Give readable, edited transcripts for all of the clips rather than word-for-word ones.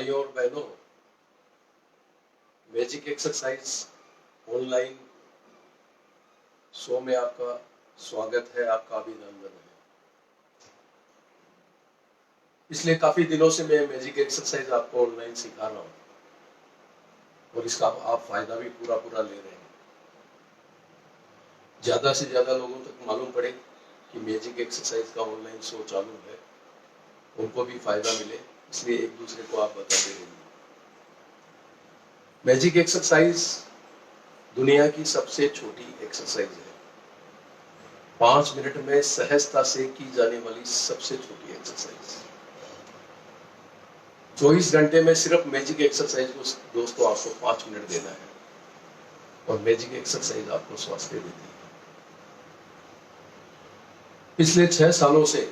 भाइयों और बहनों, मैजिक एक्सरसाइज ऑनलाइन शो में आपका स्वागत है, आपका अभिनंदन है। इसलिए काफी दिनों से मैं मैजिक एक्सरसाइज आपको ऑनलाइन सिखा रहा हूँ और इसका आप फायदा भी पूरा ले रहे हैं। ज्यादा से ज्यादा लोगों तक मालूम पड़े कि मैजिक एक्सरसाइज का ऑनलाइन शो चालू है, उनको भी फायदा मिले, इसलिए एक दूसरे को आप बताते रहिए। मैजिक एक्सरसाइज दुनिया की सबसे छोटी एक्सरसाइज है। 5 मिनट में सहजता से की जाने वाली सबसे छोटी एक्सरसाइज। 24 घंटे में सिर्फ मैजिक एक्सरसाइज को दोस्तों आपको 5 मिनट देना है और मैजिक एक्सरसाइज आपको स्वास्थ्य देती है। पिछले 6 सालों से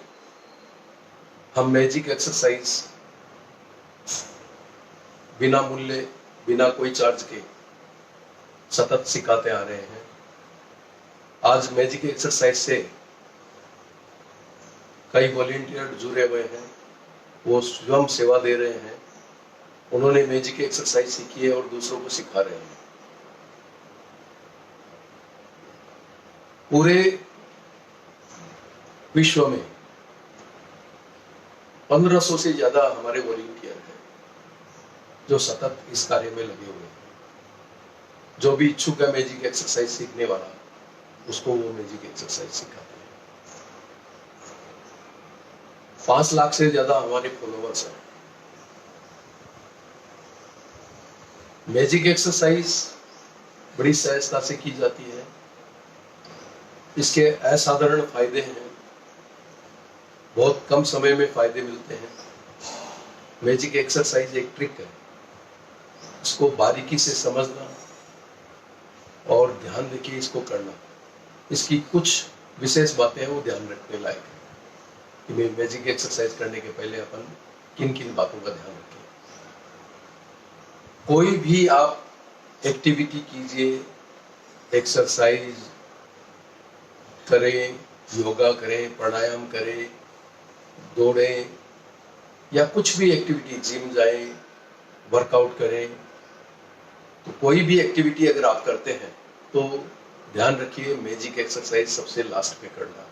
हम मैजिक एक्सरसाइज बिना मूल्य, बिना कोई चार्ज के सतत सिखाते आ रहे हैं। आज मैजिक एक्सरसाइज से कई वॉलंटियर जुड़े हुए हैं, वो स्वयं सेवा दे रहे हैं। उन्होंने मैजिक एक्सरसाइज सीखी है और दूसरों को सिखा रहे हैं। पूरे विश्व में 1500 से ज्यादा हमारे वॉलंटियर हैं जो सतत इस कार्य में लगे हुए हैं। जो भी इच्छुक है मैजिक एक्सरसाइज सीखने वाला, उसको वो मैजिक एक्सरसाइज सिखाते हैं। 5 लाख से ज्यादा हमारे फॉलोवर्स हैं। मैजिक एक्सरसाइज बड़ी सहजता से की जाती है। इसके असाधारण फायदे हैं, बहुत कम समय में फायदे मिलते हैं। मैजिक एक्सरसाइज एक ट्रिक है, इसको बारीकी से समझना और ध्यान देके इसको करना। इसकी कुछ विशेष बातें हैं, वो ध्यान रखने लायक है कि मैजिक एक्सरसाइज करने के पहले अपन किन किन बातों का ध्यान रखें। कोई भी आप एक्टिविटी कीजिए, एक्सरसाइज करें, योगा करें, प्राणायाम करें, दौड़ें या कुछ भी एक्टिविटी, जिम जाएं, वर्कआउट करें, तो कोई भी एक्टिविटी अगर आप करते हैं तो ध्यान रखिए मैजिक एक्सरसाइज सबसे लास्ट पे करना।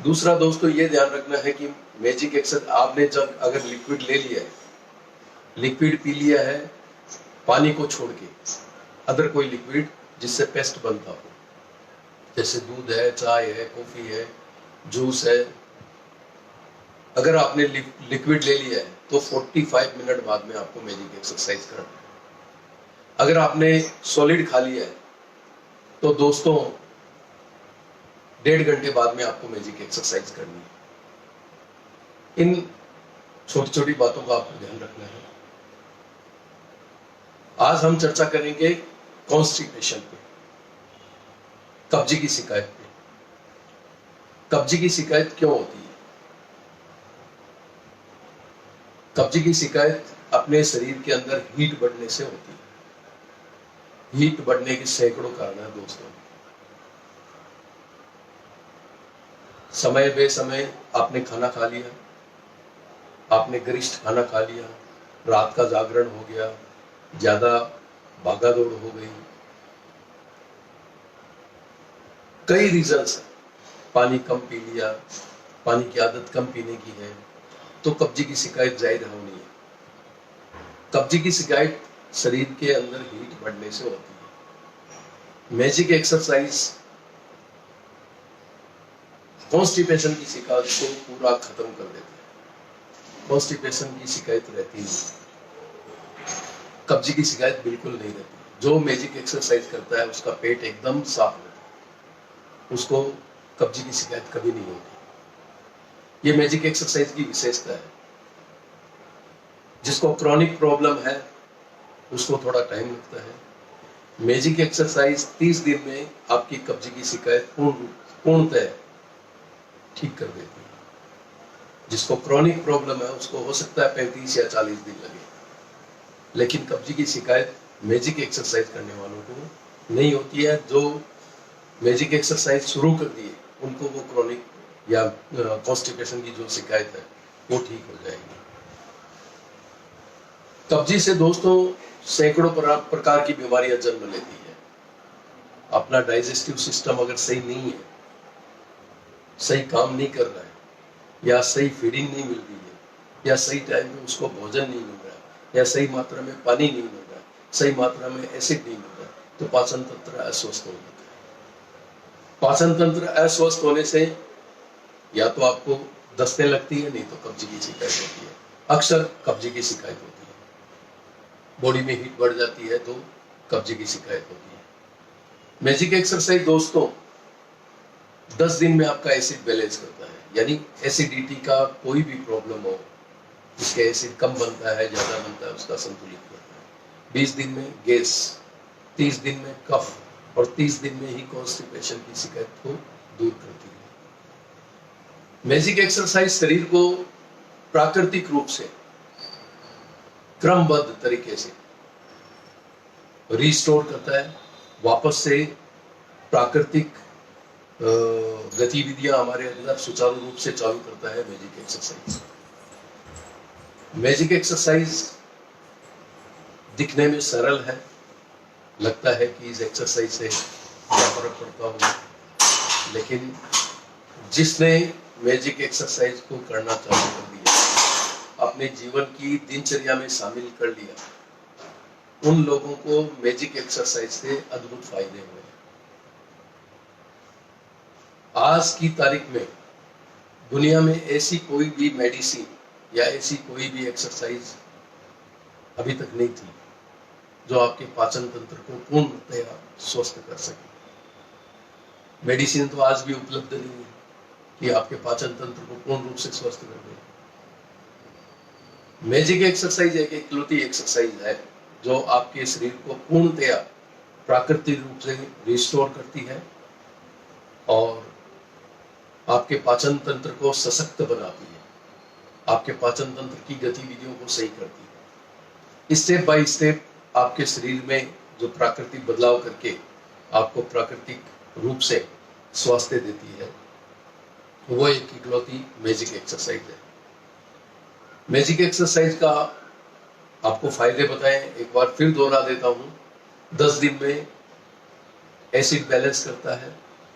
दूसरा दोस्तों ये ध्यान रखना है कि मैजिक एक्सरसाइज आपने जब अगर लिक्विड ले लिया है, लिक्विड पी लिया है पानी को छोड़ के, अदर कोई लिक्विड जिससे पेस्ट बनता हो, जैसे दूध है, चाय है, कॉफी है, जूस है, अगर आपने लिक्विड ले लिया है तो 45 मिनट बाद में आपको मैजिक एक्सरसाइज करना है। अगर आपने सॉलिड खा लिया है तो दोस्तों 1.5 घंटे बाद में आपको मैजिक एक्सरसाइज करनी है। इन छोटी छोटी बातों का आपको ध्यान रखना है। आज हम चर्चा करेंगे कॉन्स्टिपेशन पे, कब्जे की शिकायत पे। कब्जे की शिकायत क्यों होती है? कब्जे की शिकायत अपने शरीर के अंदर हीट बढ़ने से होती है। हीट बढ़ने के सैकड़ों कारण है दोस्तों। समय बेसमय आपने खाना खा लिया, आपने गरिष्ठ खाना खा लिया, रात का जागरण हो गया, ज्यादा भागा दौड़ हो गई, कई रीजंस है। पानी कम पी लिया, पानी की आदत कम पीने की है, तो कब्जे की शिकायत जाहिर होनी है। कब्जे की शिकायत शरीर के अंदर हीट बढ़ने से होती है। मैजिक एक्सरसाइज कॉन्स्टिपेशन की शिकायत को पूरा खत्म कर देता है। कॉन्स्टिपेशन की शिकायत रहती नहीं, कब्जे की शिकायत बिल्कुल नहीं रहती। जो मैजिक एक्सरसाइज करता है उसका पेट एकदम साफ होता है, उसको कब्जे की शिकायत कभी नहीं होती। ये मैजिक एक्सरसाइज की विशेषता है। जिसको क्रॉनिक प्रॉब्लम है उसको थोड़ा टाइम लगता है। मैजिक एक्सरसाइज 30 दिन में आपकी कब्जे की शिकायत पूर्णतः ठीक कर देती है। जिसको क्रॉनिक प्रॉब्लम है उसको हो सकता है 35 या 40 दिन लगे, लेकिन कब्जे की शिकायत मैजिक एक्सरसाइज करने वालों को नहीं होती है। जो मैजिक एक्सरसाइज शुरू कर दिए उनको वो क्रॉनिक या कॉन्स्टिपेशन की जो शिकायत है वो ठीक हो जाएगी। कब्जी से दोस्तों सैकड़ों प्रकार की बीमारियां जन्म लेती है। अपना डाइजेस्टिव सिस्टम अगर सही नहीं है, सही काम नहीं कर रहा है, या सही फीडिंग नहीं मिल रही है, या सही टाइम पे उसको भोजन नहीं मिल रहा है, या सही मात्रा में पानी नहीं मिल रहा है, सही मात्रा में एसिड नहीं मिल रहा है, तो पाचन तंत्र अस्वस्थ हो जाता है। पाचन तंत्र अस्वस्थ होने से या तो आपको दस्तें लगती है, नहीं तो कब्जी की शिकायत होती है। अक्सर कब्जी की शिकायत होती है, बॉडी में हीट बढ़ जाती है तो कब्जी की शिकायत होती है। मैजिक एक्सरसाइज दोस्तों 10 दिन में आपका एसिड बैलेंस करता है, यानी एसिडिटी का कोई भी प्रॉब्लम हो, जिसके एसिड कम बनता है ज्यादा बनता है, उसका संतुलित करता है। 20 दिन में गैस, 30 दिन में कफ और 30 दिन में ही कॉन्स्टिपेशन की शिकायत को दूर करती है। मैजिक एक्सरसाइज शरीर को प्राकृतिक रूप से क्रमबद्ध तरीके से रिस्टोर करता है, वापस से प्राकृतिक गतिविधियां हमारे अंदर सुचारू रूप से चालू करता है मैजिक एक्सरसाइज। मैजिक एक्सरसाइज दिखने में सरल है, लगता है कि इस एक्सरसाइज से क्या फर्क पड़ता होगा, लेकिन जिसने मैजिक एक्सरसाइज को करना चालू कर दिया, अपने जीवन की दिनचर्या में शामिल कर लिया, उन लोगों को मैजिक एक्सरसाइज से अद्भुत फायदे हुए। आज की तारीख में दुनिया में ऐसी कोई भी मेडिसिन या ऐसी कोई भी एक्सरसाइज अभी तक नहीं थी जो आपके पाचन तंत्र को पूर्णतया स्वस्थ कर सके। मेडिसिन तो आज भी उपलब्ध नहीं है कि आपके पाचन तंत्र को पूर्ण रूप से स्वस्थ कर दे। मैजिक एक्सरसाइज एक इकलौती एक्सरसाइज है जो आपके शरीर को पूर्णतया प्राकृतिक रूप से रिस्टोर करती है और आपके पाचन तंत्र को सशक्त बनाती है, आपके पाचन तंत्र की गतिविधियों को सही करती है। स्टेप बाय स्टेप आपके शरीर में जो प्राकृतिक बदलाव करके आपको प्राकृतिक रूप से स्वास्थ्य देती है, वो एक इकलौती मैजिक एक्सरसाइज है। मैजिक एक्सरसाइज का आपको फायदे बताएं, एक बार फिर दोहरा देता हूं। 10 दिन में एसिड बैलेंस करता है,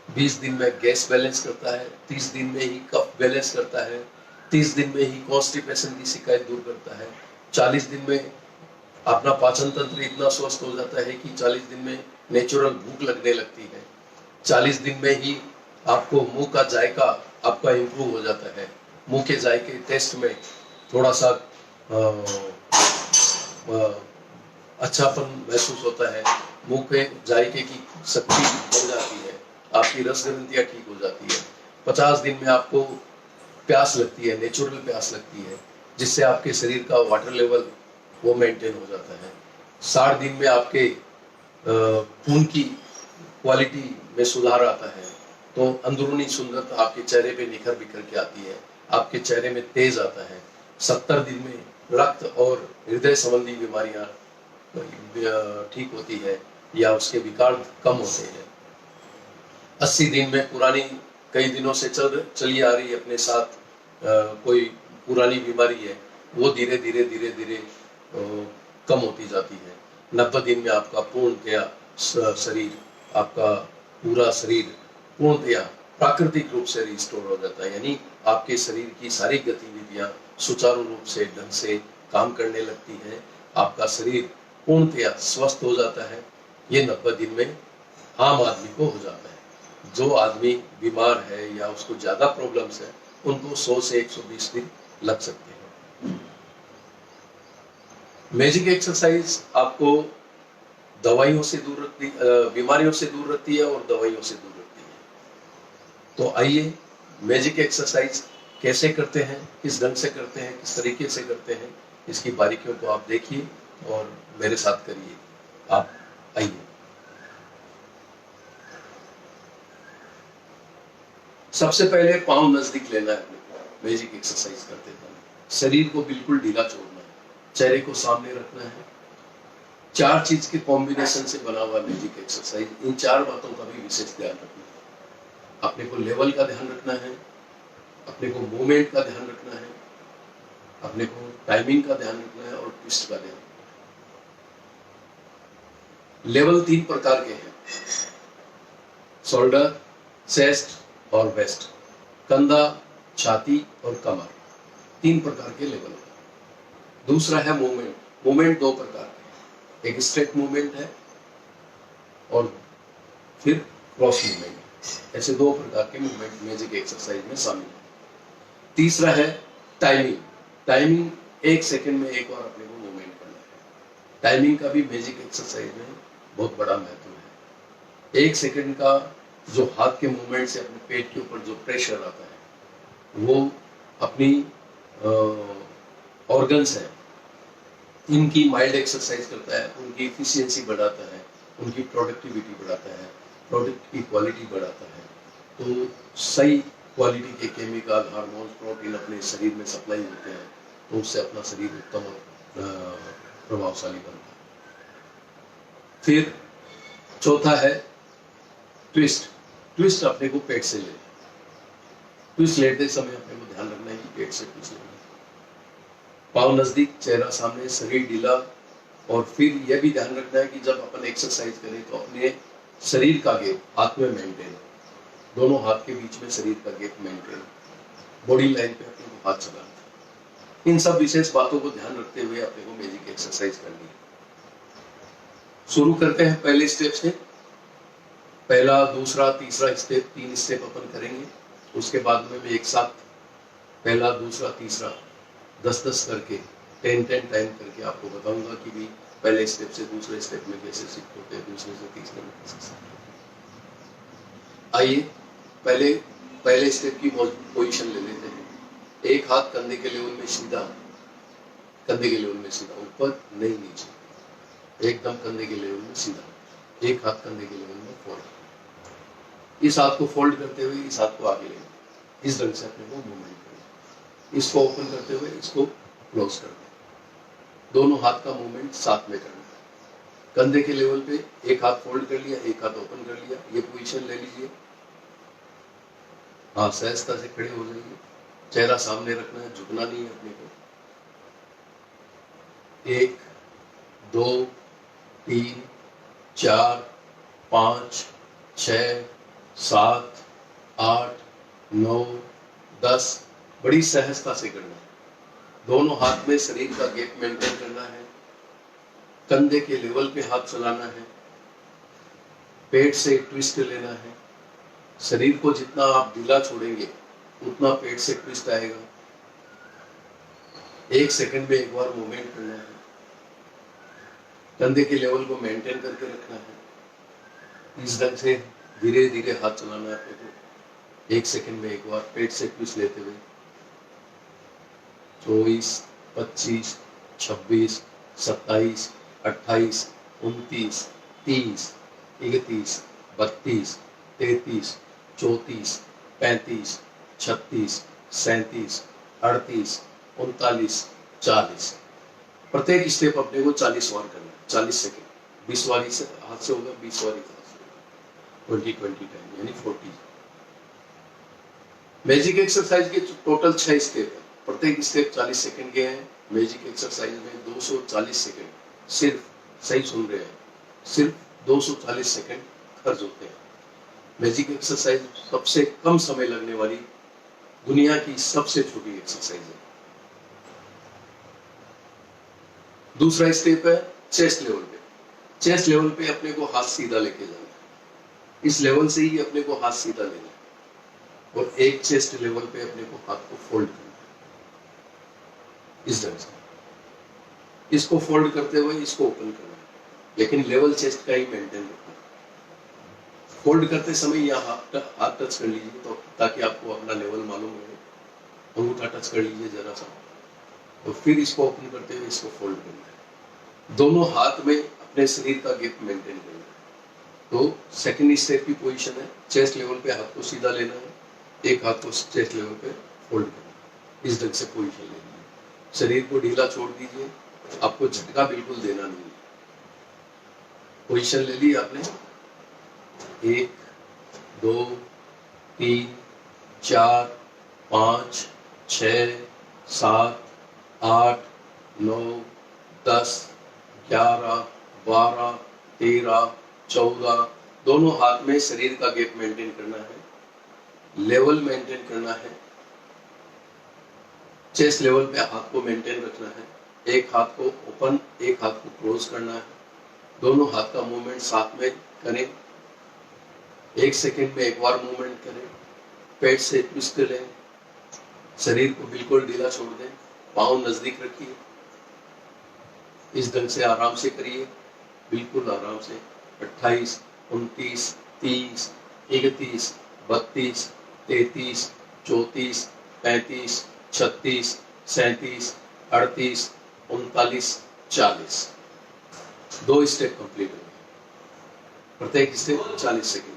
20 दिन में गैस बैलेंस करता है, 30 दिन में ही कफ बैलेंस करता है, 30 दिन में ही कॉन्स्टिपेशन की शिकायत दूर करता है, 40 दिन में अपना पाचन तंत्र इतना स्वस्थ हो जाता है कि 40 दिन में नेचुरल भूख लगने लगती है, 40 दिन में ही आपको मुंह का जायका आपका इंप्रूव हो जाता है, मुंह के जायके टेस्ट में थोड़ा सा अच्छापन महसूस होता है, मुंह के जायके की शक्ति बढ़ जाती है, आपकी रस ग्रंथियां ठीक हो जाती है। 50 दिन में आपको प्यास लगती है, नेचुरल प्यास लगती है, जिससे आपके शरीर का वाटर लेवल वो मेंटेन हो जाता है। 60 दिन में आपके खून की क्वालिटी में सुधार आता है, तो अंदरूनी सुंदरता आपके चेहरे पे निखर बिखर के आती है, आपके चेहरे में तेज आता है। 70 दिन में रक्त और हृदय संबंधी बीमारियां ठीक होती है या उसके विकार कम होते हैं। 80 दिन में पुरानी कई दिनों से चली आ रही अपने साथ कोई पुरानी बीमारी है, वो धीरे धीरे कम होती जाती है। 90 दिन में आपका पूर्णतया शरीर, आपका पूरा शरीर पूर्णतया प्राकृतिक रूप से रिस्टोर हो जाता है, यानी आपके शरीर की सारी गतिविधियां सुचारू रूप से ढंग से काम करने लगती हैं, आपका शरीर पूर्णतया स्वस्थ हो जाता है। ये 90 दिन में आम आदमी को हो जाता है। जो आदमी बीमार है या उसको ज्यादा प्रॉब्लम्स है, उनको 100 से 120 दिन लग सकते हैं। मैजिक एक्सरसाइज आपको दवाइयों से दूर रखती, बीमारियों से दूर रखती है और दवाइयों से दूर रखती है। तो आइए मैजिक एक्सरसाइज कैसे करते हैं, किस ढंग से करते हैं, किस तरीके से करते हैं, इसकी बारीकियों को आप देखिए और मेरे साथ करिए। आप आइए। सबसे पहले पांव नजदीक लेना है। मैजिक एक्सरसाइज करते हैं शरीर को बिल्कुल ढीला छोड़ना है, चेहरे को सामने रखना है। 4 चीज के कॉम्बिनेशन से बना हुआ मैजिक एक्सरसाइज, इन 4 बातों का भी विशेष ध्यान रखना है। अपने को लेवल का ध्यान रखना है, अपने को मूवमेंट का ध्यान रखना है, अपने को टाइमिंग का ध्यान रखना है और ट्विस्ट वाले। लेवल 3 प्रकार के हैं, शोल्डर, चेस्ट और वेस्ट, कंधा, छाती और कमर, 3 प्रकार के लेवल है। दूसरा है मूवमेंट। मूवमेंट 2 प्रकार के, एक स्ट्रेट मूवमेंट है और फिर क्रॉस मूवमेंट। ऐसे 2 प्रकार के मूवमेंट मैजिक एक्सरसाइज में शामिल है। तीसरा है टाइमिंग। टाइमिंग 1 सेकंड में एक बार अपने को मूवमेंट करना है। टाइमिंग का भी मैजिक एक्सरसाइज में बहुत बड़ा महत्व है। 1 सेकंड का जो हाथ के मूवमेंट से अपने पेट के ऊपर जो प्रेशर आता है वो अपनी ऑर्गन्स हैं इनकी माइल्ड एक्सरसाइज करता है, उनकी इफिशियंसी बढ़ाता है, उनकी प्रोडक्टिविटी बढ़ाता है, प्रोडक्ट की क्वालिटी बढ़ाता है। तो सही क्वालिटी के केमिकल, हार्मोन्स, प्रोटीन अपने शरीर में सप्लाई होते हैं, तो उससे अपना शरीर उत्तम और प्रभावशाली बनता है। फिर चौथा है ट्विस्ट। ट्विस्ट अपने को पेट से लेना। ट्विस्ट लेते समय अपने को ध्यान रखना है कि पेट से ट्विस्ट लेना। पाँव नजदीक, चेहरा सामने, शरीर ढीला। और फिर यह भी ध्यान रखना है कि जब अपन एक्सरसाइज करें तो अपने शरीर का गैप हाथ में मेंटेन, दोनों हाथ के बीच में शरीर का गैप मेंटेन, बॉडी लाइन पे अपने को हाथ चलाना है। इन सब विशेष बातों को ध्यान रखते हुए अपने को मैजिक एक्सरसाइज करनी है। शुरू करते हैं पहले स्टेप से। पहला, दूसरा, तीसरा स्टेप, 3 स्टेप अपन करेंगे। उसके बाद में मैं एक साथ पहला, दूसरा, तीसरा 10-10 करके 10-10 टाइम करके आपको बताऊंगा कि भी पहले स्टेप से दूसरे स्टेप में कैसे शिफ्ट होते हैं, दूसरे से तीसरे में कैसे शिफ्ट होते हैं। आइए पहले स्टेप की पोजीशन ले लेते हैं। एक हाथ कंधे के लेवल में सीधा, कंधे के लेवल में सीधा, ऊपर नहीं नीचे, एकदम कंधे के लेवल में सीधा। एक हाथ कंधे के लेवल में फोल्ड। इस हाथ को फोल्ड करते हुए इस हाथ को आगे लेना, इस ढंग से अपने को मूवमेंट करना। इसको ओपन करते हुए इसको क्लोज करना। दोनों हाथ का मूवमेंट साथ में करना है। कंधे के लेवल पे एक हाथ फोल्ड कर लिया, एक हाथ ओपन कर लिया। ये पोजीशन ले लीजिए। हाँ, सहजता से खड़े हो जाइए। चेहरा सामने रखना है, झुकना नहीं है अपने को। 1 2 3 4 5 6 7 8 9 10। बड़ी सहजता से करना है। दोनों हाथ में शरीर का गैप मेंटेन करना है। कंधे के लेवल पे हाथ चलाना है। पेट से ट्विस्ट लेना है। शरीर को जितना आप ढीला छोड़ेंगे उतना पेट से ट्विस्ट आएगा। 1 सेकंड में एक बार मूवमेंट करना है। कंधे के लेवल को मेंटेन करके रखना है। इस ढंग से धीरे धीरे हाथ चलाना है अपने को। 1 सेकंड में एक बार पेट से ट्विस्ट लेते हुए 24 25 26 27 28 29 30 31 32 33 34 35 36 37 38 39 40। प्रत्येक स्टेप अपने को 40 बार करना है। 40 सेकेंड। 20 बारी से हाथ से होगा, 20 बारी हाथ से होगा। 20 टाइम यानी 40। मैजिक एक्सरसाइज के टोटल 6 स्टेप है। प्रत्येक स्टेप 40 सेकंड के हैं। मैजिक एक्सरसाइज में 240 सेकंड, सिर्फ, सही सुन रहे हैं, सिर्फ 240 सेकंड खर्च होते हैं। मैजिक एक्सरसाइज सबसे कम समय लगने वाली दुनिया की सबसे छोटी एक्सरसाइज है। दूसरा स्टेप है चेस्ट लेवल पे। चेस्ट लेवल पे अपने को हाथ सीधा लेके जाना है। इस लेवल से ही अपने को हाथ सीधा लेना है और एक चेस्ट लेवल पे अपने को हाथ को फोल्ड करना है इस ढंग से। इसको फोल्ड करते हुए इसको ओपन करना है, लेकिन लेवल चेस्ट का ही मेंटेन रखना है। फोल्ड करते समय यहाँ हाथ टच कर लीजिए तो ताकि आपको अपना लेवल मालूम हो। अंगूठा टच कर लीजिए जरा सा, तो फिर इसको ओपन करते हुए इसको फोल्ड करना है। दोनों हाथ में अपने शरीर का गैप मेंटेन करना है। तो सेकंड स्टेप की पोजीशन है, चेस्ट लेवल पे हाथ को सीधा लेना है, एक हाथ को चेस्ट लेवल पे फोल्ड करना है। इस ढंग से पोजीशन ले लीजिए। शरीर को ढीला छोड़ दीजिए, आपको झटका बिल्कुल देना नहीं है। पोजीशन ले ली आपने। 1 2 3 4 5 6 7 8 9 10, 11, 12, 13, 14, दोनों हाथ में शरीर का गैप मेंटेन करना है, लेवल मेंटेन करना है, चेस्ट लेवल पे हाथ को मेंटेन रखना है, एक हाथ को ओपन, एक हाथ को क्लोज करना है, दोनों हाथ का मूवमेंट साथ में करें, 1 सेकेंड में एक बार मूवमेंट करें, पेट से ट्विस्ट लें, शरीर को बिल्कुल ढीला छोड़ दें, पाँव नजदीक रखिए, इस ढंग से आराम से करिए, बिल्कुल आराम से। 28, 29, 30, 31, 32, 33, 34, 35, 36, 37, 38, 39, 40। 2 स्टेप कंप्लीट हो गए, प्रत्येक स्टेप 40 सेकेंड।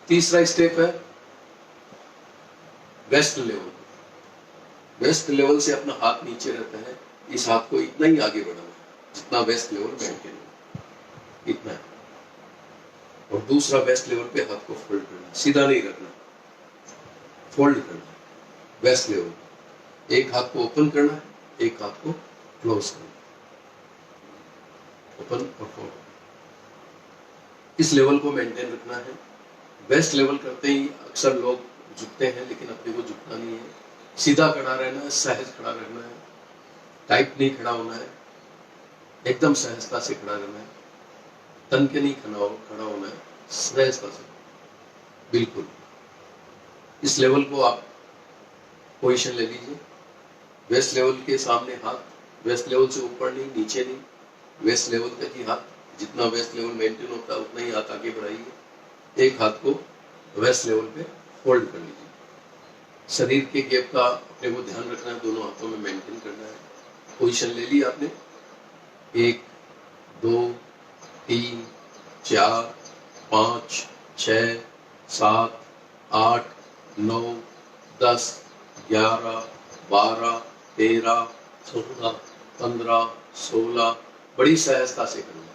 तीसरा स्टेप है वेस्ट लेवल। वेस्ट लेवल से अपना हाथ नीचे रहता है, इस हाथ को इतना ही आगे बढ़ाना है जितना वेस्ट लेवल मेंटेन हो, इतना है। और दूसरा वेस्ट लेवल पे हाथ को फोल्ड करना, सीधा नहीं रखना, फोल्ड करना। वेस्ट लेवल एक हाथ को ओपन करना है, एक हाथ को क्लोज करना, ओपन और फोल्ड, इस लेवल को मेंटेन रखना है। वेस्ट लेवल करते ही अक्सर लोग झुकते हैं, लेकिन अपने को झुकना नहीं है, सीधा खड़ा रहना है, सहज खड़ा रहना है, टाइट नहीं खड़ा होना है, एकदम सहजता से खड़ा रहना है, तन के नहीं खड़ा होना है, सहजता से, बिल्कुल। इस लेवल को आप पोजीशन ले लीजिए, वेस्ट लेवल के सामने हाथ, वेस्ट लेवल से ऊपर नहीं, नीचे नहीं, वेस्ट लेवल तक ही हाथ, जितना वेस्ट लेवल मेंटेन होता है उतना ही हाथ आगे बढ़ाइए, एक हाथ को वेस्ट लेवल पे होल्ड कर लीजिए। शरीर के गैप का अपने को ध्यान रखना है, दोनों हाथों में मेंटेन करना है। पोजीशन ले ली आपने, 1, 2, 3, 4, 5, 6, 7, 8, 9, 10, 11, 12, 13, 14, 15, 16, बड़ी सहजता से करना है।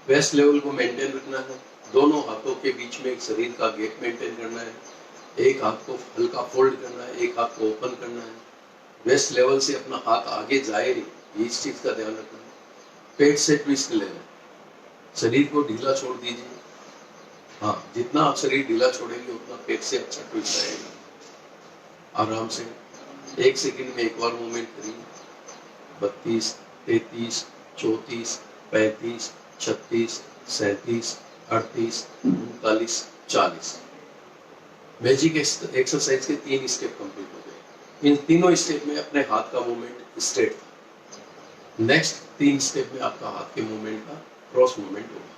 वेस्ट लेवल को मेंटेन रखना है, दोनों हाथों के बीच में एक शरीर का गैप मेंटेन करना है, एक हाथ को हल्का फोल्ड करना है, एक हाथ को ओपन करना है। वेस्ट लेवल से अपना हाथ आगे जाए नहीं, इस चीज का ध्यान रखना है। पेट से ट्विस्ट लेना, शरीर को ढीला छोड़ दीजिए। हाँ, जितना आप शरीर ढीला छोड़ेंगे उतना पेट से अच्छा ट्विस्ट आएगा। आराम से 1 सेकेंड में एक बार मूवमेंट करिए। 32, 33, 34, 35, 36, 37, 38, 39, 40। मैजिक एक्सरसाइज के 3 स्टेप कंप्लीट हो गए। इन तीनों स्टेप में अपने हाथ का मूवमेंट स्ट्रेट था। नेक्स्ट 3 स्टेप में आपका हाथ के मूवमेंट का क्रॉस मूवमेंट होगा।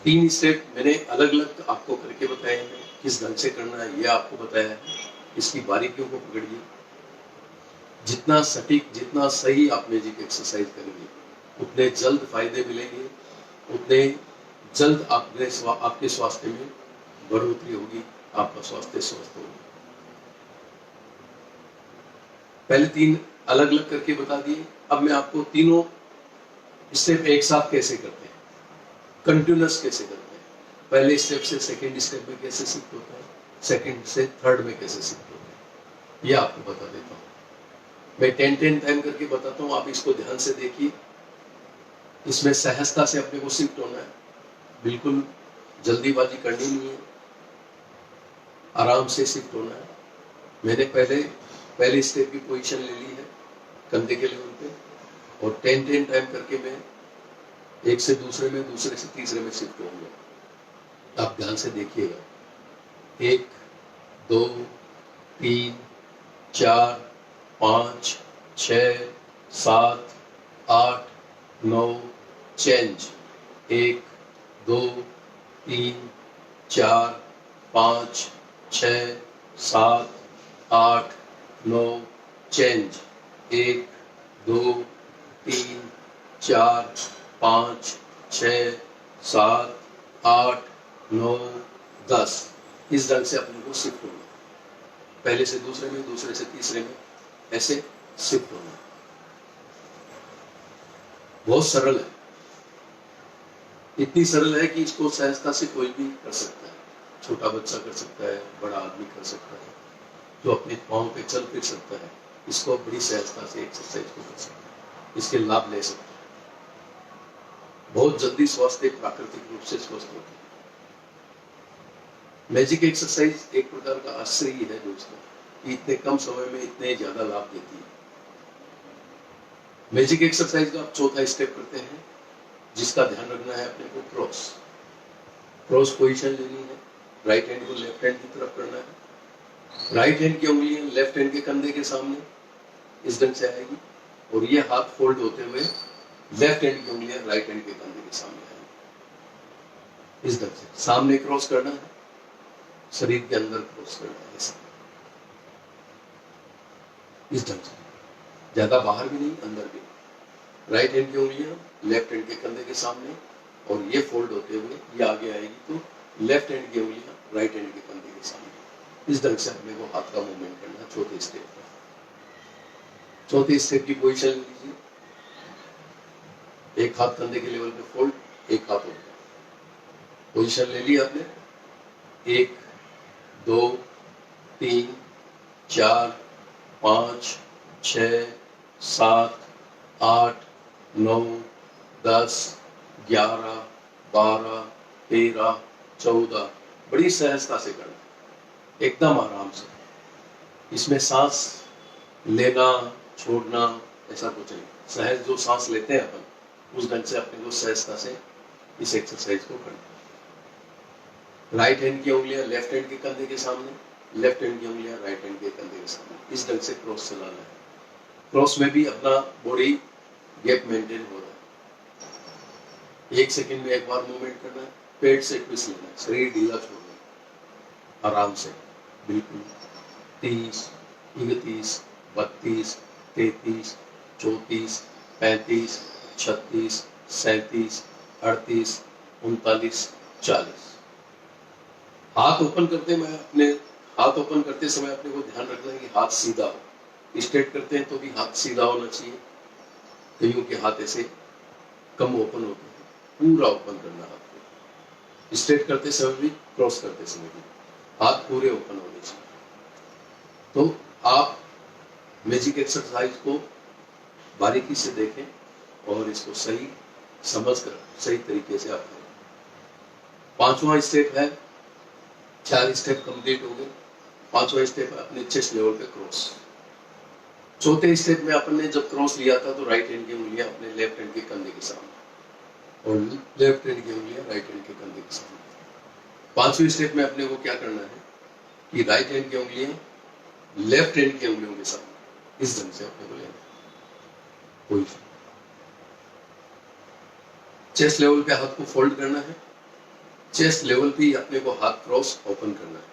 3 स्टेप मैंने अलग अलग आपको करके बताए हैं, किस ढंग से करना है ये आपको बताया है। इसकी बारीकियों को पकड़िए, जितना सटीक, जितना सही आप मैजिक एक्सरसाइज करेंगे उतने जल्द फायदे मिलेंगे, उतने जल्द आपके स्वास्थ्य में बढ़ोतरी होगी, आपका स्वास्थ्य स्वस्थ होगा। पहले 3 अलग अलग करके बता दिए, अब मैं आपको तीनों स्टेप एक साथ कैसे करते हैं, कंटिन्यूअस कैसे करते हैं, पहले स्टेप से सेकंड स्टेप में कैसे शिफ्ट होता है, सेकंड से थर्ड में कैसे शिफ्ट होता है, ये आपको बता देता हूँ। मैं 10 टाइम करके बताता हूँ, आप इसको ध्यान से देखिए। इसमें सहजता से अपने को शिफ्ट होना है, बिल्कुल जल्दीबाजी करनी नहीं है, आराम से शिफ्ट होना है। मैंने पहले स्टेप की पोजीशन ले ली है कंधे के लेवल पे, और 10 टाइम करके मैं एक से दूसरे में, दूसरे से तीसरे में शिफ्ट होऊंगा। आप ध्यान से देखिएगा। 1, 2, 3, 4, 5, 6, 7, 8, 9, चेंज। 1, 2, 3, 4, 5, 6, 7, 8, 9, चेंज। 1, 2, 3, 4, 5, 6, 7, 8, 9, 10। इस ढंग से अपने को शिफ्ट होना, पहले से दूसरे में, दूसरे से तीसरे में, ऐसे शिफ्ट होना। बहुत सरल है, इतनी सरल है कि इसको सहजता से कोई भी कर सकता है। छोटा बच्चा कर सकता है, बड़ा आदमी कर सकता है, जो अपने पाँव पे चल फिर सकता है, इसको बड़ी सहजता से एक्सरसाइज को कर सकते हैं, इसके लाभ ले सकते हैं। बहुत जल्दी स्वास्थ्य प्राकृतिक रूप से स्वस्थ होते हैं। मैजिक एक्सरसाइज एक प्रकार का आश्चर्य ही है दोस्तों, कि इतने कम समय में इतने ज्यादा लाभ देती है। मैजिक एक्सरसाइज का आप चौथा स्टेप करते हैं, जिसका ध्यान रखना है अपने को क्रॉस। क्रॉस पोजीशन लेनी है, राइट हैंड को लेफ्ट हैंड की तरफ करना है, राइट हैंड की उंगलियां लेफ्ट हैंड के कंधे के सामने इस ढंग से आएगी, और ये हाथ फोल्ड होते हुए लेफ्ट हैंड की उंगलियां राइट हैंड के कंधे के सामने आएगी। इस ढंग से सामने क्रॉस करना है, शरीर के अंदर क्रॉस करना है, ऐसा इस ढंग से, ज्यादा बाहर भी नहीं अंदर भी नहीं। राइट हैंड की उंगलियां लेफ्ट हैंड के कंधे के सामने, और ये फोल्ड होते हुए ये आगे आएगी, तो लेफ्ट हैंड की उंगलियां राइट हैंड के कंधे के सामने। इस ढंग से अपने को हाथ का मूवमेंट करना चौथे स्टेप पर। चौथे स्टेप की पोजीशन लीजिए, एक हाथ कंधे के लेवल पे फोल्ड, एक हाथ ऊपर। पोजीशन ले ली आपने, 1 2 3 4 5 6 7 8 9 10 11 12 13 14। बड़ी सहजता से करना, एकदम आराम से। इसमें सांस लेना छोड़ना ऐसा कुछ नहीं, सहज जो सांस लेते हैं अपन उस ढंग से अपने को सहजता से इस एक्सरसाइज को करना। राइट हैंड की उंगलियां लेफ्ट हैंड के कंधे के सामने, लेफ्ट हैंड की उंगलियां राइट हैंड के कंधे के सामने, इस ढंग से क्रॉस चलाना है। क्रॉस में भी अपना बॉडी गैप मेंटेन हो रहा है। 1 सेकंड में एक बार मूवमेंट करना है, पेट से ट्विस्ट लेना है, शरीर ढीला छोड़ना है, आराम से बिल्कुल। 30 31 32 33 34 35 36 37 38 39 40। हाथ ओपन करते समय अपने को ध्यान रखना है कि हाथ सीधा हो। स्ट्रेट करते हैं तो भी हाथ सीधा होना चाहिए, कईयों के हाथ ऐसे कम ओपन होते हैं, पूरा ओपन करना हाथ को। स्ट्रेट करते समय भी, क्रॉस करते समय भी हाथ पूरे ओपन होने चाहिए। तो आप मैजिक एक्सरसाइज को बारीकी से देखें और इसको सही समझकर सही तरीके से आप करें। 5वां स्टेप है, 4 स्टेप कंप्लीट हो गए। 5वां स्टेप है अपने चेस्ट लेवल पे क्रॉस। चौथे स्टेप में अपन ने जब क्रॉस लिया था तो राइट हैंड की उंगलियां अपने लेफ्ट हैंड के कंधे के सामने, और लेफ्ट हैंड की उंगलियां राइट हैंड के कंधे के सामने। 5वें स्टेप में अपने को क्या करना है कि राइट हैंड की उंगलियां लेफ्ट हैंड की उंगलियों के सामने, इस ढंग से अपने को लेना है। कोई चेस्ट लेवल पे हाथ को फोल्ड करना है, चेस्ट लेवल पे ही अपने को हाथ क्रॉस ओपन करना है।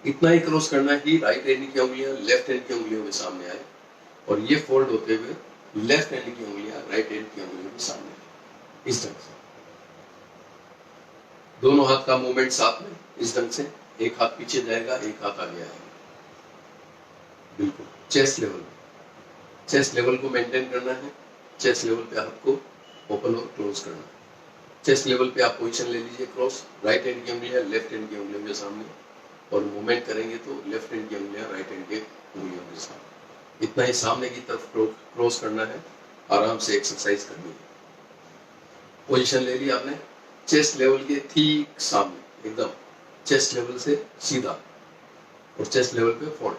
इतना ही क्रॉस करना है कि राइट हैंड की उंगलियां लेफ्ट हैंड की उंगलियों के सामने आए, और ये फोल्ड होते हुए लेफ्ट हैंड की उंगलियां राइट हैंड की उंगलियों के सामने, इस ढंग से। दोनों हाथ का मूवमेंट साथ में, इस ढंग से। एक हाथ पीछे जाएगा, एक हाथ आगे आएगा, बिल्कुल चेस्ट लेवल को मेंटेन करना है। चेस्ट लेवल पे हाथ को ओपन और क्लोज करना है। चेस्ट लेवल पे आप पोजीशन ले लीजिए क्रॉस, राइट हैंड की उंगलियां लेफ्ट हैंड की उंगलियों के सामने, और मूवमेंट करेंगे तो लेफ्ट हैंड की उंगलियां राइट हैंड के उंगलियों के सामने। इतना ही सामने की तरफ क्रॉस करना है, आराम से एक्सरसाइज करनी है। पोजीशन ले ली आपने, चेस्ट लेवल के ठीक सामने, एकदम चेस्ट लेवल से सीधा, और चेस्ट लेवल पे फोल्ड।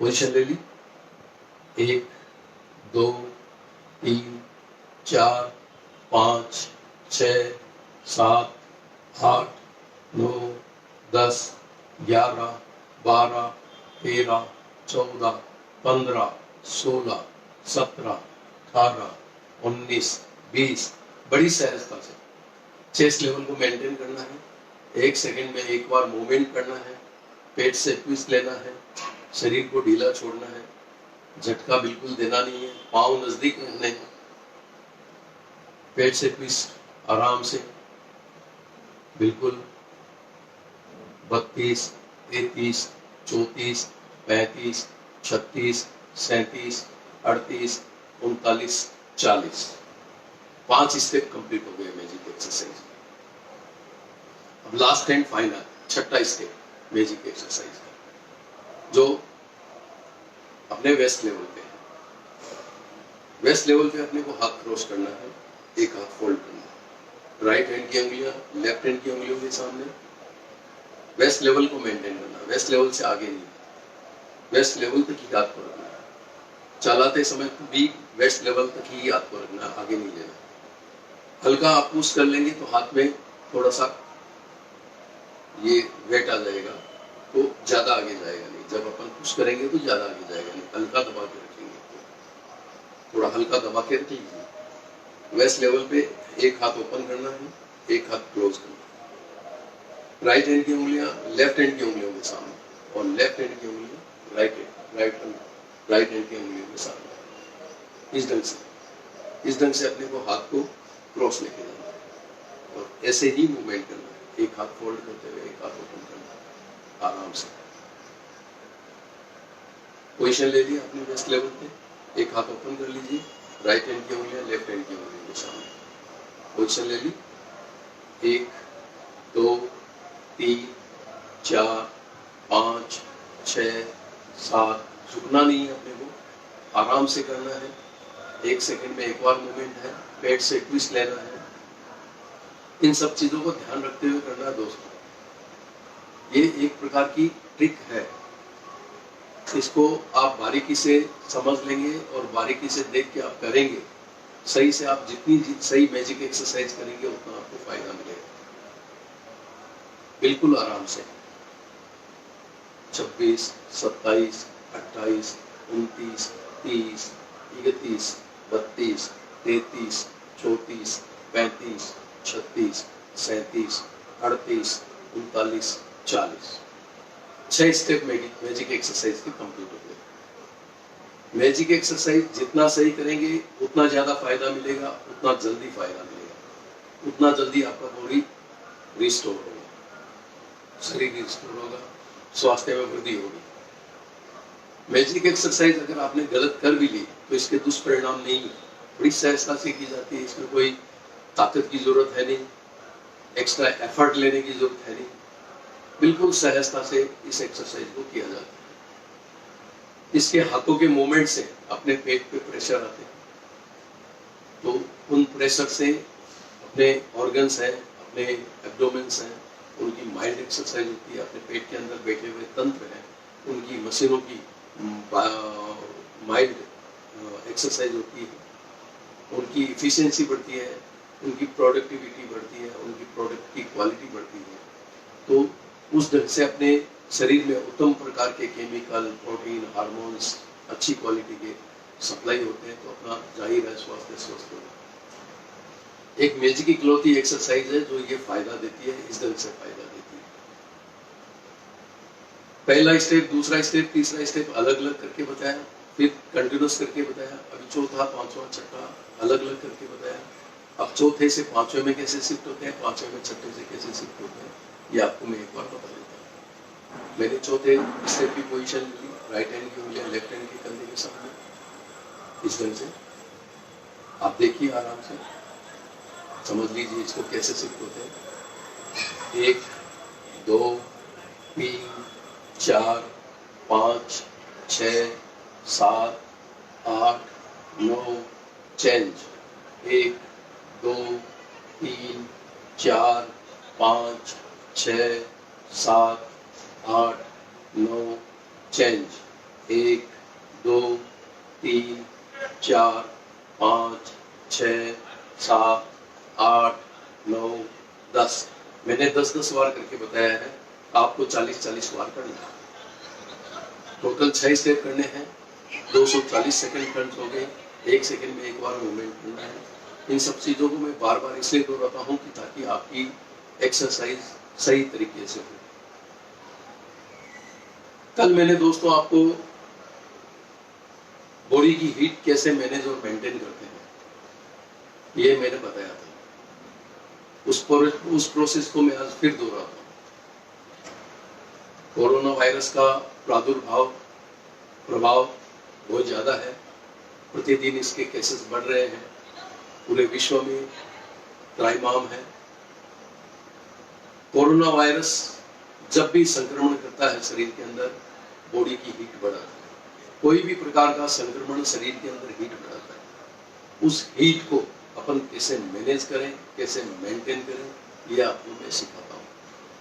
पोजीशन ले ली, 1 2 3 4 5 6 7 8 9 10 11 12 13 14 15 16 17 18 19 20। बड़ी सहजता से चेस्ट लेवल को मेंटेन करना है। 1 सेकंड में एक बार मूवमेंट करना है, पेट से ट्विस्ट लेना है, शरीर को ढीला छोड़ना है, झटका बिल्कुल देना नहीं है, पांव नजदीक रखने हैं, पेट से ट्विस्ट आराम से, बिल्कुल। 32 33 34 35 36 37 38 39 40। 5 स्टेप कंप्लीट हो गए मैजिक एक्सरसाइज। अब लास्ट एंड फाइनल 6ठा स्टेप मैजिक एक्सरसाइज का, जो अपने वेस्ट लेवल पे है। वेस्ट लेवल पे अपने को हाथ क्रॉस करना है, एक हाथ फोल्ड करना है, राइट हैंड की उंगलियां लेफ्ट हैंड की उंगलियों के सामने, वेस्ट लेवल को मेंटेन करना, वेस्ट लेवल से आगे नहीं, वेस्ट लेवल तक ही हाथ को रखना है। चलाते समय भी वेस्ट लेवल तक ही हाथ को रखना, आगे नहीं लेना। हल्का आप पुश कर लेंगे तो हाथ में थोड़ा सा ये वेट आ जाएगा, तो ज्यादा आगे जाएगा नहीं। जब अपन पुश करेंगे तो ज्यादा आगे जाएगा नहीं, हल्का दबा के रखेंगे, थोड़ा हल्का दबा के रख लीजिए। वेस्ट लेवल पे एक हाथ ओपन करना है, एक हाथ क्लोज करना है। राइट हैंड की उंगलियां लेफ्ट हैंड की उंगलियों के सामने और लेफ्ट हैंड की उंगलियां राइट हैंड की उंगलियों के सामने। इस ढंग से अपने को हाथ को क्रॉस लेके जाना है और ऐसे ही मूवमेंट करना है, एक हाथ फोल्ड करते हुए एक हाथ ओपन करना है, आराम से। पोजीशन ले लिया अपने वेस्ट लेवल पे, एक हाथ ओपन कर लीजिए, राइट हैंड की उंगलियां लेफ्ट हैंड की उंगलियों के सामने। पोजीशन ले ली, 1 2 3 4 5 6 7। झुकना नहीं है अपने को, आराम से करना है। 1 सेकंड में एक बार मूवमेंट है, पेट से ट्विस्ट लेना है। इन सब चीजों को ध्यान रखते हुए करना है दोस्तों। ये एक प्रकार की ट्रिक है, इसको आप बारीकी से समझ लेंगे और बारीकी से देख के आप करेंगे, सही से आप जितनी सही मैजिक एक्सरसाइज करेंगे उतना आपको फायदा मिलेगा। बिल्कुल आराम से 26 27 28 29 30 31 32 33 34 35 36 37 38 39 40। 6 स्टेप मैजिक एक्सरसाइज के कंप्लीट हो गए। मैजिक एक्सरसाइज जितना सही करेंगे उतना ज्यादा फायदा मिलेगा, उतना जल्दी फायदा मिलेगा, उतना जल्दी आपका बॉडी रिस्टोर होगा, शरीर रिस्टोर होगा, स्वास्थ्य में वृद्धि होगी। मैजिक एक्सरसाइज अगर आपने गलत कर भी ली तो इसके दुष्परिणाम नहीं है, बड़ी सहजता से की जाती है। इसमें कोई ताकत की जरूरत है नहीं, एक्स्ट्रा एफर्ट लेने की जरूरत है नहीं, बिल्कुल सहजता से इस एक्सरसाइज को किया जाता है। इसके हाथों के मूवमेंट से अपने पेट पे प्रेशर आते हैं, तो उन प्रेशर से अपने ऑर्गन्स हैं, अपने एब्डोमेन्स हैं, उनकी माइंड एक्सरसाइज होती है। अपने पेट के अंदर बैठे हुए तंत्र हैं, उनकी मशीनों की माइंड एक्सरसाइज होती है, उनकी इफिशिएंसी बढ़ती है, उनकी प्रोडक्टिविटी बढ़ती है, उनकी प्रोडक्ट की क्वालिटी बढ़ती है। तो उस ढंग से अपने शरीर में उत्तम प्रकार के केमिकल, प्रोटीन, हार्मोन्स अच्छी क्वालिटी के सप्लाई होते हैं, तो अपना जाहिर है स्वास्थ्य स्वस्थ होगा। एक मैजिक इकलौती एक्सरसाइज है जो ये फायदा देती है, इस ढंग से फायदा देती है। पहला स्टेप, दूसरा स्टेप, तीसरा स्टेप अलग अलग करके बताया, फिर कंटिन्यूस करके बताया, अभी चौथा, पांचवा, छठा अलग अलग करके बताया। अब चौथे से पांचवें में कैसे शिफ्ट होते हैं, पांचवें में छठे से कैसे शिफ्ट होते हैं, ये आपको मैं एक बार बता देता हूँ। मैंने चौथे स्टेप की पोजीशन ली, राइट हैंड की उंगलियां लेफ्ट हैंड के कंधे के सामने, इस ढंग से आप देखिए, आराम से समझ लीजिए इसको कैसे शिफ्ट होते हैं। 1 2 3 4 5 6 7 8 9 चेंज। 1 2 3 4 5 6 7 8 9 चेंज। 1 2 3 4 5 6 7 8 9 10। मैंने 10-10 बार करके बताया है, आपको 40-40 बार करना है। टोटल 6 स्टेप करने हैं, 240 सेकंड खर्च हो गए, 1 सेकंड में एक बार मूवमेंट करना है। इन सब चीजों को मैं बार बार इसलिए दोहराता हूँ कि ताकि आपकी एक्सरसाइज सही तरीके से हो। कल मैंने दोस्तों आपको बॉडी की हीट कैसे मैनेज और मेंटेन करते हैं ये मैंने बताया था। उस प्रोसेस को मैं आज फिर दोहराता हूँ। कोरोना वायरस का प्रभाव बहुत ज्यादा है, प्रतिदिन इसके केसेस बढ़ रहे हैं, पूरे विश्व में त्राहिमाम है। कोरोना वायरस जब भी संक्रमण करता है शरीर के अंदर, बॉडी की हीट बढ़ाता है। कोई भी प्रकार का संक्रमण शरीर के अंदर हीट बढ़ाता है, उस हीट को अपन कैसे मैनेज करें, कैसे मेंटेन करें, ये आपको मैं सिखाता हूँ,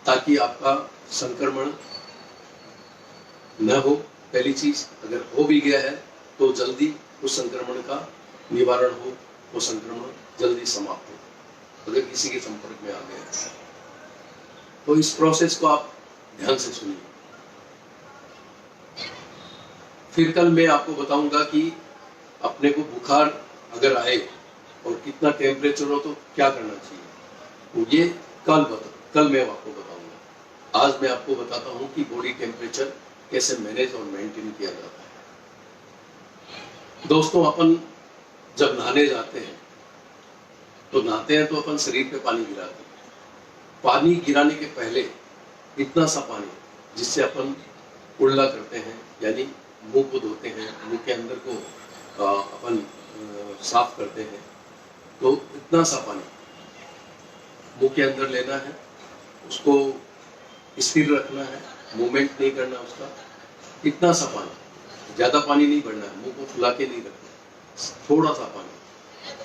ताकि आपका संक्रमण न हो। पहली चीज, अगर हो भी गया है तो जल्दी उस संक्रमण का निवारण हो, वो संक्रमण जल्दी समाप्त हो, अगर किसी के संपर्क में आ गया है। तो इस प्रोसेस को आप ध्यान से सुनिए। फिर कल मैं आपको बताऊंगा कि अपने को बुखार अगर आए और कितना टेम्परेचर हो तो क्या करना चाहिए, तो ये कल मैं आपको बताऊंगा। आज मैं आपको बताता हूं कि बॉडी टेम्परेचर कैसे मैनेज और मेंटेन किया जाता है। दोस्तों, अपन जब नहाने जाते हैं तो नहाते हैं तो अपन शरीर पे पानी गिराते हैं। पानी गिराने के पहले इतना सा पानी जिससे अपन कुल्ला करते हैं, यानी मुंह को धोते हैं, मुंह के अंदर को अपन साफ करते हैं, तो इतना सा पानी मुंह के अंदर लेना है, उसको स्थिर रखना है, मूवमेंट नहीं करना उसका। इतना सा पानी, ज्यादा पानी नहीं भरना है, मुंह को फुला के नहीं रखना, थोड़ा सा पानी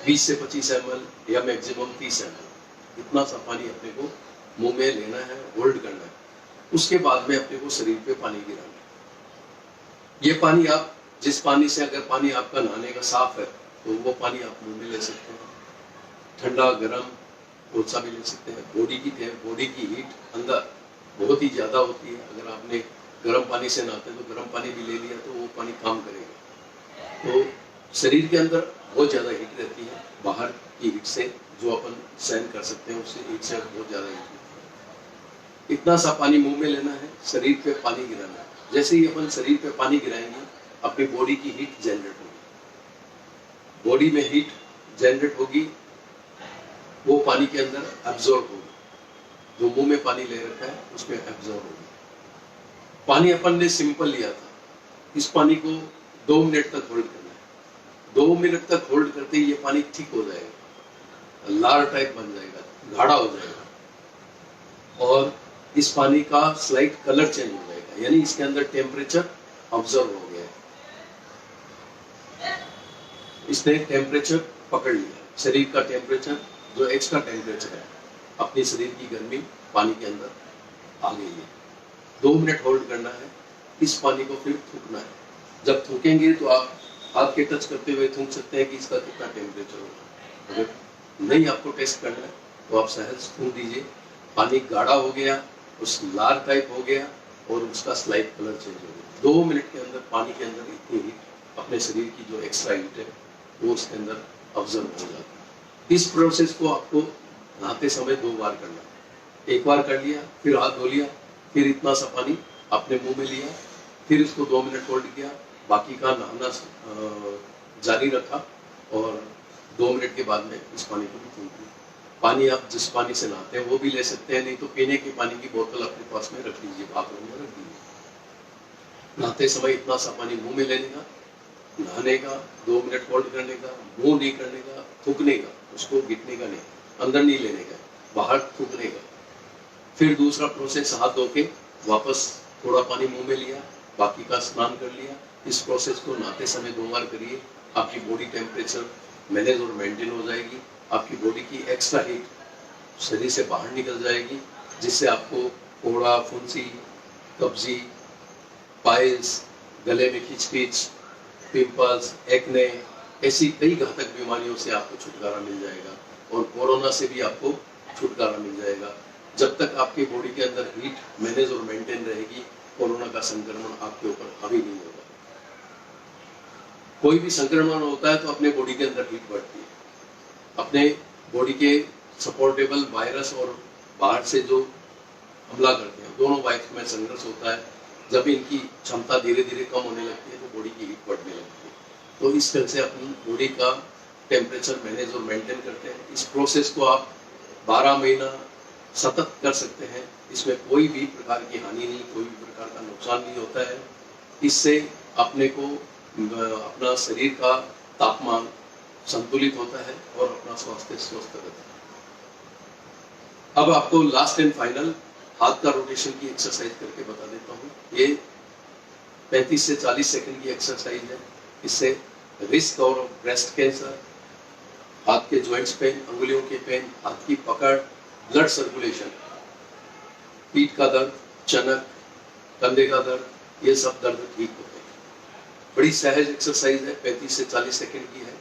20 से 25 ml या मैक्सिमम 30 ml, इतना सा पानी अपने को मुंह में लेना है, होल्ड करना है। उसके बाद में अपने को शरीर पे पानी गिराना है। ये पानी आप जिस पानी से, अगर पानी आपका नहाने का साफ है तो वो पानी आप मुंह में ले सकते हैं, ठंडा गर्म कौन सा भी ले सकते हैं। बॉडी की हीट अंदर बहुत ही ज्यादा होती है, अगर आपने गर्म पानी से नहाते हैं तो गर्म पानी भी ले लिया तो वो पानी काम करेगा। तो शरीर के अंदर बहुत ज्यादा हीट रहती है, बाहर की हीट से जो अपन सहन कर सकते हैं उससे हीट से बहुत ज्यादा हीट। इतना सा पानी मुंह में लेना है, शरीर पे पानी गिराना है। जैसे ही अपन शरीर पे पानी गिराएंगे अपनी बॉडी की हीट जनरेट होगी, बॉडी में हीट जनरेट होगी, वो पानी के अंदर एब्जॉर्ब होगी, जो मुंह में पानी ले रखा है उसमें एब्जॉर्ब होगी। पानी अपन ने सिंपल लिया था, इस पानी को 2 मिनट तक होल्ड करना है। 2 मिनट तक होल्ड करते ही ये पानी ठीक हो जाएगा, लार टाइप बन जाएगा, गाढ़ा हो जाएगा, और इस पानी का स्लाइट कलर चेंज हो जाएगा, यानी इसके अंदर टेम्परेचर ऑब्जर्व हो गया है, इसने टेम्परेचर पकड़ लिया। शरीर का टेम्परेचर जो एक्स्ट्रा टेम्परेचर है, अपनी शरीर की गर्मी पानी के अंदर आ गई है। 2 मिनट होल्ड करना है, इस पानी को फिर थूकना है। जब थूकेंगे तो आप हाथ के टच करते हुए थूक सकते हैं कि इसका कितना टेम्परेचर होगा। अगर नहीं आपको टेस्ट करना है तो आप सहज थूक दीजिए, पानी गाढ़ा हो गया, उस लार टाइप हो गया और उसका स्लाइट कलर चेंज हो गया। 2 मिनट के अंदर पानी के अंदर इतनी हीट, अपने शरीर की जो एक्स्ट्रा हीट है वो उसके अंदर ऑब्जर्व हो जाती है। इस प्रोसेस को आपको नहाते समय 2 बार करना है। एक बार कर लिया, फिर हाथ धो लिया, फिर इतना सा पानी अपने मुंह में लिया, फिर इसको 2 मिनट होल्ड किया, बाकी का नहाना जारी रखा और 2 मिनट के बाद में इस पानी को भी थूक दिया। पानी आप जिस पानी से नहाते हैं वो भी ले सकते हैं, नहीं तो पीने के पानी की बोतल अपने पास में रख लीजिए, बाथरूम में रख दीजिए। नहाते समय इतना सा पानी मुंह में लेने का, नहाने का, 2 मिनट होल्ड करने का, मुंह नहीं करने का, थूकने का, उसको गिटने का नहीं, अंदर नहीं लेने का, बाहर थूकने का। फिर दूसरा प्रोसेस, हाथ धो के वापस थोड़ा पानी मुंह में लिया, बाकी का स्नान कर लिया। इस प्रोसेस को नहाते समय 2 बार करिए, आपकी बॉडी टेम्परेचर मैनेज और मेंटेन हो जाएगी, आपकी बॉडी की एक्स्ट्रा हीट शरीर से बाहर निकल जाएगी, जिससे आपको फोड़ा, फुंसी, कब्जी, पाइल्स, गले में खिंच, पिंपल्स, एक्ने, ऐसी कई घातक बीमारियों से आपको छुटकारा मिल जाएगा और कोरोना से भी आपको छुटकारा मिल जाएगा। जब तक आपकी बॉडी के अंदर हीट मैनेज और मेंटेन रहेगी, कोरोना का संक्रमण आपके ऊपर हावी नहीं होगा। कोई भी संक्रमण होता है तो अपने बॉडी के अंदर हीट बढ़ती है, अपने बॉडी के सपोर्टेबल वायरस और बाहर से जो हमला करते हैं, दोनों वायरस में संघर्ष होता है। जब इनकी क्षमता धीरे धीरे कम होने लगती है तो बॉडी की हीट बढ़ने लगती है। तो इस तरह से अपनी बॉडी का टेम्परेचर मैनेज और मेंटेन करते हैं। इस प्रोसेस को आप 12 महीना सतत कर सकते हैं, इसमें कोई भी प्रकार की हानि नहीं, कोई भी प्रकार का नुकसान नहीं होता है। इससे अपने को अपना शरीर का तापमान संतुलित होता है और अपना स्वास्थ्य स्वस्थ रहता है। अब आपको लास्ट एंड फाइनल हाथ का रोटेशन की एक्सरसाइज करके बता देता हूँ। ये 35 से 40 सेकंड की एक्सरसाइज है। इससे रिस्क और ब्रेस्ट कैंसर, हाथ के जॉइंट्स पेन, अंगुलियों के पेन, हाथ की पकड़, ब्लड सर्कुलेशन, पीठ का दर्द, चनक, कंधे का दर्द, ये सब दर्द ठीक होते हैं। बड़ी सहज एक्सरसाइज है, 35 से 40 सेकंड की है।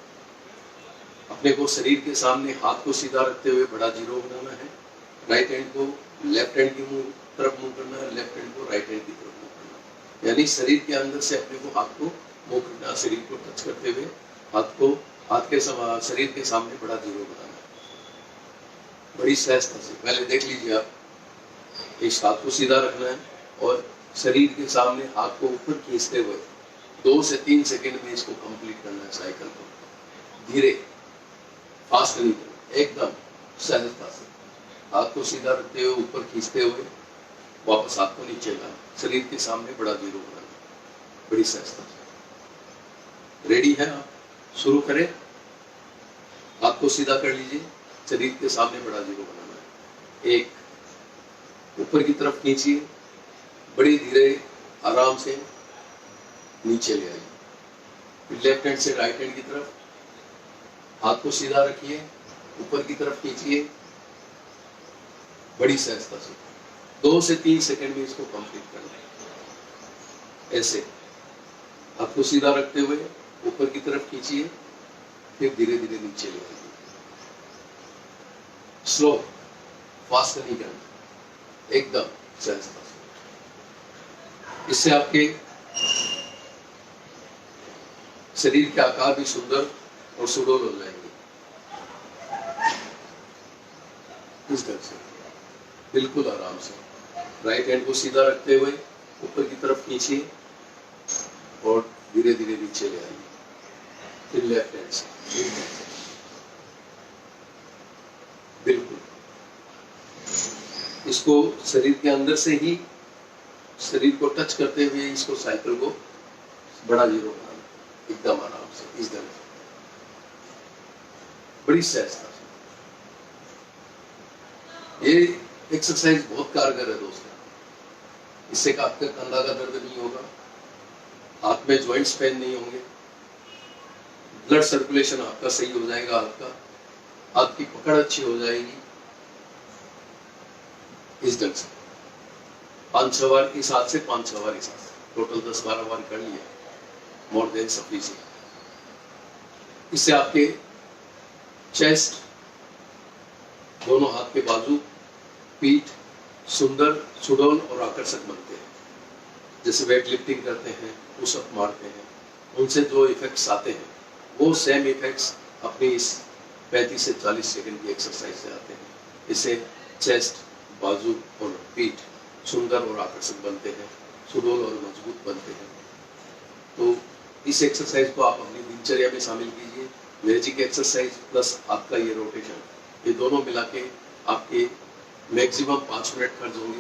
अपने को शरीर के सामने हाथ को सीधा रखते हुए बड़ा जीरो बनाना है। राइट हैंड को लेफ्ट हैंड की तरफ मूव करना है, लेफ्ट हैंड को राइट हैंड की तरफ मूव करना है। यानी शरीर के अंदर से अपने को हाथ को मूव करना, शरीर को टच करते हुए हाथ के शरीर के सामने बड़ा जीरो बनाना है। बड़ी सहजता से पहले देख लीजिए आप। इस हाथ को सीधा रखना है और शरीर के सामने हाथ को ऊपर खींचते हुए 2 से 3 सेकंड में इसको कंप्लीट करना है। साइकिल को धीरे, फास्ट नहीं करना, एकदम सहजता से हाथ को सीधा रखते हुए ऊपर खींचते हुए वापस हाथ को नीचे लाना, शरीर के सामने बड़ा जीरो बनाना, बड़ी सहजता से। रेडी है आप? शुरू करें। हाथ को सीधा कर लीजिए, शरीर के सामने बड़ा जीरो बनाना है। 1, ऊपर की तरफ खींचिए, बड़ी धीरे आराम से नीचे ले आइए। फिर लेफ्ट हैंड से राइट हैंड की तरफ हाथ को सीधा रखिए, ऊपर की तरफ खींचिए, बड़ी सहजता से 2 से 3 सेकंड में इसको कंप्लीट करना है। ऐसे हाथ को सीधा रखते हुए ऊपर की तरफ खींचिए, फिर धीरे धीरे नीचे ले आइए। स्लो, फास्ट नहीं करना, एकदम सहजता से। इससे आपके शरीर के आकार भी सुंदर और सुडौल हो जाएंगे। इस ढंग से बिल्कुल आराम से राइट हैंड को सीधा रखते हुए ऊपर की तरफ खींचिए और धीरे धीरे नीचे ले आइए। फिर लेफ्ट हैंड से बिल्कुल इसको शरीर के अंदर से ही शरीर को टच करते हुए इसको साइकिल को बड़ा जीरो बनाना, एकदम आराम से, इस ढंग से, बड़ी सहजता से। ये एक्सरसाइज बहुत कारगर है दोस्तों। इससे आपका कंधा का दर्द नहीं होगा, हाथ में जॉइंट्स पेन नहीं होंगे, ब्लड सर्कुलेशन आपका सही हो जाएगा, हाथ की पकड़ अच्छी हो जाएगी। इस ढंग से 5-6 बार इस हाथ से 5-6 बार इस हाथ से, टोटल 10-12 बार कर लिया, मोर देन सफिशिएंट। इससे आपके चेस्ट, दोनों हाथ के बाजू, पीठ सुंदर, सुडौल और आकर्षक बनते हैं। जैसे वेट लिफ्टिंग करते हैं, पुशअप मारते हैं, उनसे जो इफेक्ट्स आते हैं वो सेम इफेक्ट्स अपनी इस 35 से 40 सेकंड की एक्सरसाइज से आते हैं। इससे चेस्ट, बाजू और पीठ सुंदर और आकर्षक बनते हैं, सुडौल और मजबूत बनते हैं। तो इस एक्सरसाइज को आप अपनी दिनचर्या में शामिल कीजिए। मैजिक एक्सरसाइज प्लस आपका ये रोटेशन, ये दोनों मिला के आपके मैक्सिमम 5 मिनट खर्च होंगे।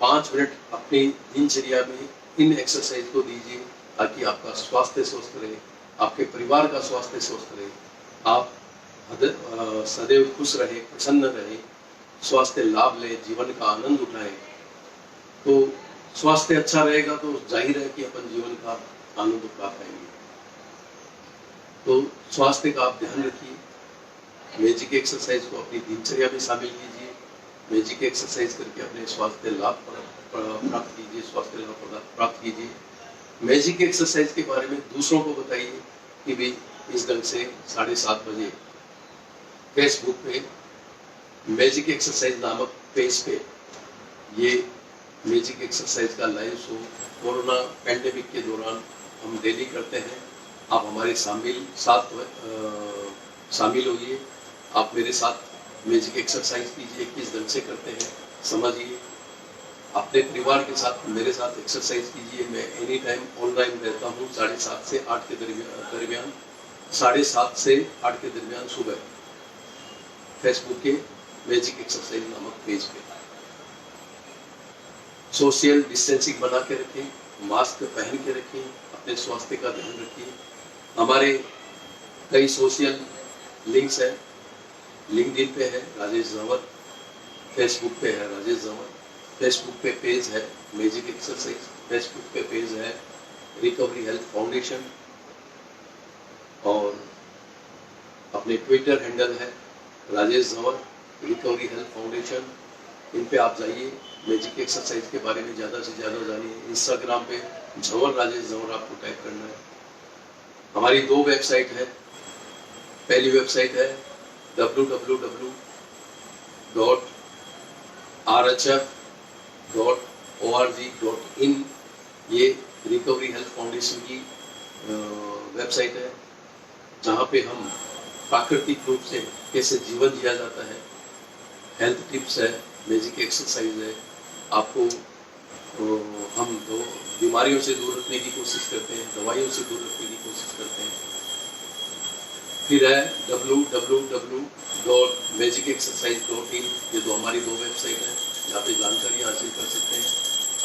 5 मिनट अपनी दिनचर्या में इन एक्सरसाइज को दीजिए ताकि आपका स्वास्थ्य स्वस्थ रहे, आपके परिवार का स्वास्थ्य स्वस्थ रहे, आप सदैव खुश रहे, प्रसन्न रहे, स्वास्थ्य लाभ ले, जीवन का आनंद उठाएं। तो स्वास्थ्य अच्छा रहेगा तो जाहिर है कि अपन जीवन का आनंद उठा पाएंगे। तो स्वास्थ्य का आप ध्यान रखिए। मैजिक एक्सरसाइज को अपनी दिनचर्या में शामिल कीजिए। मैजिक एक्सरसाइज करके अपने स्वास्थ्य लाभ प्राप्त कीजिए, स्वास्थ्य लाभ प्राप्त कीजिए। मैजिक एक्सरसाइज के बारे में दूसरों को बताइए कि भी इस ढंग से 7:30 बजे फेसबुक पे मैजिक एक्सरसाइज नामक पेज पे ये मैजिक एक्सरसाइज का लाइव शो कोरोना पैंडेमिक के दौरान हम डेली करते हैं। आप हमारे शामिल होइए। आप मेरे साथ मैजिक एक्सरसाइज कीजिए, किस ढंग से करते हैं समझिए। अपने परिवार के साथ मेरे साथ एक्सरसाइज कीजिए। मैं एनी टाइम ऑनलाइन रहता हूँ 7:30 से 8 के दरमियान 7:30 से 8 के दरमियान सुबह फेसबुक के मैजिक एक्सरसाइज नामक पेज पे। सोशल डिस्टेंसिंग बना के रखें, मास्क पहन के रखें, अपने स्वास्थ्य का ध्यान रखिए। हमारे कई सोशल लिंक्स हैं। लिंक्डइन पे है राजेश जंवर, फेसबुक पे है राजेश जंवर, फेसबुक पे पेज है मैजिक एक्सरसाइज, फेसबुक पे पेज है रिकवरी हेल्थ फाउंडेशन, और अपने ट्विटर हैंडल है Rajesh Jhanwar recovery health foundation. इन पे आप जाइए, मैजिक एक्सरसाइज के बारे में ज़्यादा से ज़्यादा जानिए। इंस्टाग्राम पे झंवर राजेश झंवर आपको टाइप करना है। हमारी 2 वेबसाइट है। पहली वेबसाइट है www.rhf.org.in। ये रिकवरी हेल्थ फाउंडेशन की वेबसाइट है, जहाँ पे हम प्राकृतिक रूप से कैसे जीवन जिया जाता है, हेल्थ टिप्स है, मैजिक एक्सरसाइज है। आपको हम तो बीमारियों से दूर रखने की कोशिश करते हैं, दवाइयों से दूर रखने की कोशिश करते हैं। फिर है www.magicexercise.in। ये तो हमारी 2 वेबसाइट है, जहाँ पे जानकारी हासिल कर सकते हैं।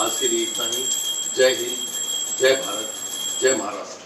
आज के लिए इतना ही। जय हिंद, जय भारत, जय महाराष्ट्र।